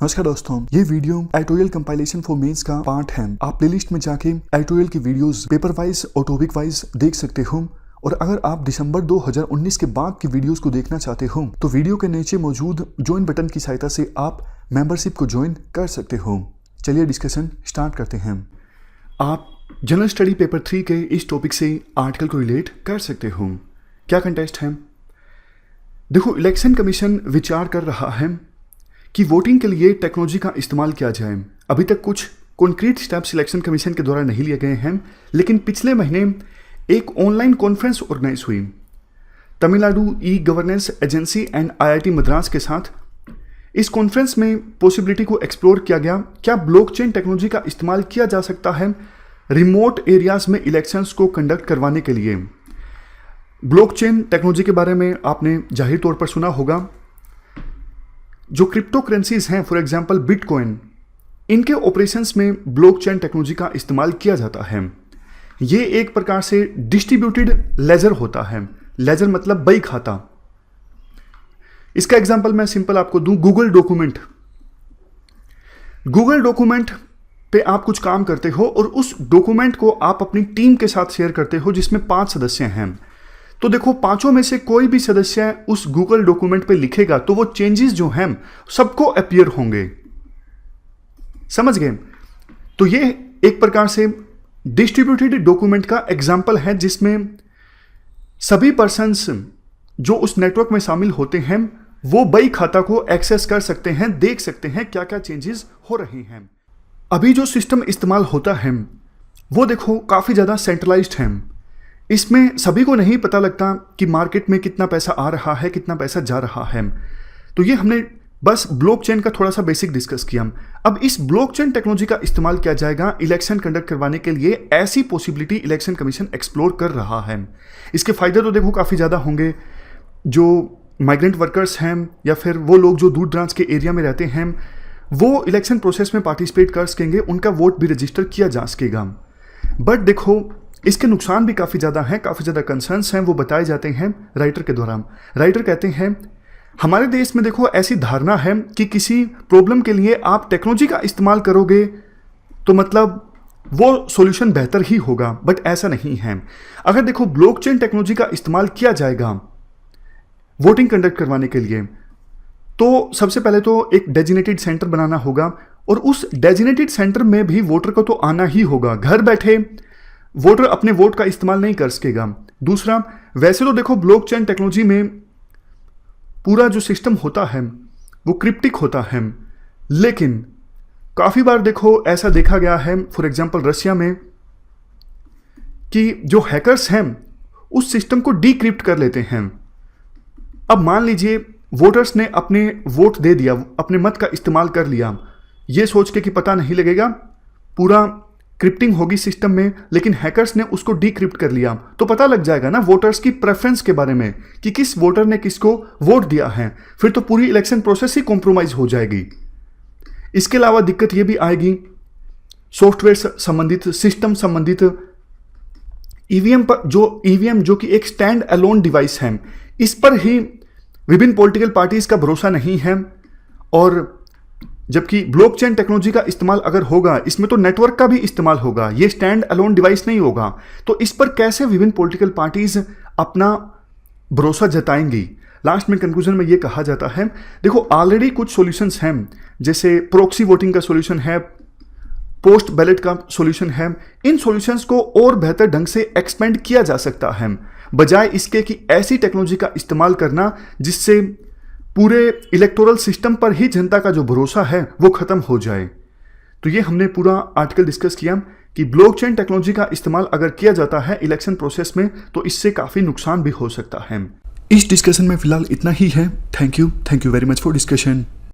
नमस्कार दोस्तों, ये video editorial compilation for mains का पार्ट है। आप प्लेलिस्ट में जाके एडिटोरियल की वीडियोस पेपर वाइज और टॉपिक वाइज देख सकते हो। और अगर आप दिसंबर 2019 के बाद की वीडियोस को देखना चाहते हो तो वीडियो के नीचे मौजूद ज्वाइन बटन की सहायता से आप मेंबरशिप को ज्वाइन कर सकते हो। चलिए डिस्कशन स्टार्ट करते हैं। आप जनरल स्टडी पेपर 3 के इस टॉपिक से आर्टिकल को रिलेट कर सकते हो। क्या कंटेस्ट है? देखो, इलेक्शन कमीशन विचार कर रहा है कि वोटिंग के लिए टेक्नोलॉजी का इस्तेमाल किया जाए। अभी तक कुछ कॉन्क्रीट स्टेप्स इलेक्शन कमीशन के द्वारा नहीं लिए गए हैं, लेकिन पिछले महीने एक ऑनलाइन कॉन्फ्रेंस ऑर्गेनाइज हुई Tamil Nadu e governance agency and IIT Madras के साथ। इस कॉन्फ्रेंस में पॉसिबिलिटी को एक्सप्लोर किया गया, क्या ब्लॉकचेन टेक्नोलॉजी का इस्तेमाल किया जा सकता है रिमोट एरियाज में इलेक्शंस को कंडक्ट करवाने के लिए। ब्लॉकचेन टेक्नोलॉजी के बारे में आपने जाहिर तौर पर सुना होगा। जो क्रिप्टो करेंसीज हैं, फॉर एग्जांपल बिटकॉइन, इनके ऑपरेशंस में ब्लॉकचेन टेक्नोलॉजी का इस्तेमाल किया जाता है। ये एक प्रकार से डिस्ट्रीब्यूटेड लेजर होता है। लेजर मतलब बही खाता। इसका एग्जांपल मैं सिंपल आपको दूं, गूगल डॉक्यूमेंट। गूगल डॉक्यूमेंट पे आप कुछ काम करते हो और उस डॉक्यूमेंट को आप अपनी टीम के साथ शेयर करते हो, जिसमें 5 सदस्य हैं। तो देखो, 5 में से कोई भी सदस्य उस गूगल डॉक्यूमेंट पे लिखेगा तो वो चेंजेस जो हैं सबको अपीयर होंगे। समझ गए? तो ये एक प्रकार से डिस्ट्रीब्यूटेड डॉक्यूमेंट का एग्जांपल है, जिसमें सभी पर्सन्स जो उस नेटवर्क में शामिल होते हैं वो बही खाता को एक्सेस कर सकते हैं, देख सकते हैं क्या क्या चेंजेस हो रहे हैं। अभी जो सिस्टम इस्तेमाल होता है वो देखो काफ़ी ज़्यादा सेंट्रलाइज्ड है। इसमें सभी को नहीं पता लगता कि मार्केट में कितना पैसा आ रहा है, कितना पैसा जा रहा है। तो ये हमने बस ब्लॉकचेन का थोड़ा सा बेसिक डिस्कस किया। अब इस ब्लॉकचेन टेक्नोलॉजी का इस्तेमाल किया जाएगा इलेक्शन कंडक्ट करवाने के लिए। ऐसी पॉसिबिलिटी इलेक्शन कमीशन एक्सप्लोर कर रहा है। इसके फायदे तो देखो काफ़ी ज़्यादा होंगे। जो माइग्रेंट वर्कर्स हैं या फिर वो लोग जो दूर दराज के एरिया में रहते हैं, वो इलेक्शन प्रोसेस में पार्टिसिपेट कर सकेंगे, उनका वोट भी रजिस्टर किया जा सकेगा। बट देखो, इसके नुकसान भी काफ़ी ज़्यादा हैं, काफ़ी ज़्यादा कंसर्न्स हैं, वो बताए जाते हैं राइटर के द्वारा। राइटर कहते हैं, हमारे देश में देखो ऐसी धारणा है कि किसी प्रॉब्लम के लिए आप टेक्नोलॉजी का इस्तेमाल करोगे तो मतलब वो सॉल्यूशन बेहतर ही होगा, बट ऐसा नहीं है। अगर देखो ब्लॉकचेन टेक्नोलॉजी का इस्तेमाल किया जाएगा वोटिंग कंडक्ट करवाने के लिए, तो सबसे पहले तो एक डेजिनेटेड सेंटर बनाना होगा और उस डेजिनेटेड सेंटर में भी वोटर को तो आना ही होगा। घर बैठे वोटर अपने वोट का इस्तेमाल नहीं कर सकेगा। दूसरा, वैसे तो देखो ब्लॉकचेन टेक्नोलॉजी में पूरा जो सिस्टम होता है वो क्रिप्टिक होता है, लेकिन काफ़ी बार देखो ऐसा देखा गया है, फॉर एग्जांपल रशिया में, कि जो हैकर्स हैं उस सिस्टम को डिक्रिप्ट कर लेते हैं। अब मान लीजिए वोटर्स ने अपने वोट दे दिया, अपने मत का इस्तेमाल कर लिया, ये सोच के कि पता नहीं लगेगा, पूरा क्रिप्टिंग होगी सिस्टम में, लेकिन हैकर्स ने उसको डिक्रिप्ट कर लिया तो पता लग जाएगा ना वोटर्स की प्रेफरेंस के बारे में कि किस वोटर ने किसको वोट दिया है। फिर तो पूरी इलेक्शन प्रोसेस ही कॉम्प्रोमाइज हो जाएगी। इसके अलावा दिक्कत ये भी आएगी सॉफ्टवेयर संबंधित, सिस्टम संबंधित। ईवीएम जो कि एक स्टैंड अलोन डिवाइस है, इस पर ही विभिन्न पॉलिटिकल पार्टीज का भरोसा नहीं है। और जबकि ब्लॉकचेन टेक्नोलॉजी का इस्तेमाल अगर होगा, इसमें तो नेटवर्क का भी इस्तेमाल होगा, ये स्टैंड अलोन डिवाइस नहीं होगा। तो इस पर कैसे विभिन्न पॉलिटिकल पार्टीज अपना भरोसा जताएंगी? लास्ट में कंक्लूजन में ये कहा जाता है, देखो ऑलरेडी कुछ सॉल्यूशंस हैं, जैसे प्रॉक्सी वोटिंग का सॉल्यूशन है, पोस्ट बैलेट का सॉल्यूशन है। इन सॉल्यूशंस को और बेहतर ढंग से एक्सपेंड किया जा सकता है, बजाय इसके कि ऐसी टेक्नोलॉजी का इस्तेमाल करना जिससे पूरे इलेक्टोरल सिस्टम पर ही जनता का जो भरोसा है वो खत्म हो जाए। तो ये हमने पूरा आर्टिकल डिस्कस किया कि ब्लॉकचेन टेक्नोलॉजी का इस्तेमाल अगर किया जाता है इलेक्शन प्रोसेस में तो इससे काफ़ी नुकसान भी हो सकता है। इस डिस्कशन में फिलहाल इतना ही है। Thank you very much for discussion.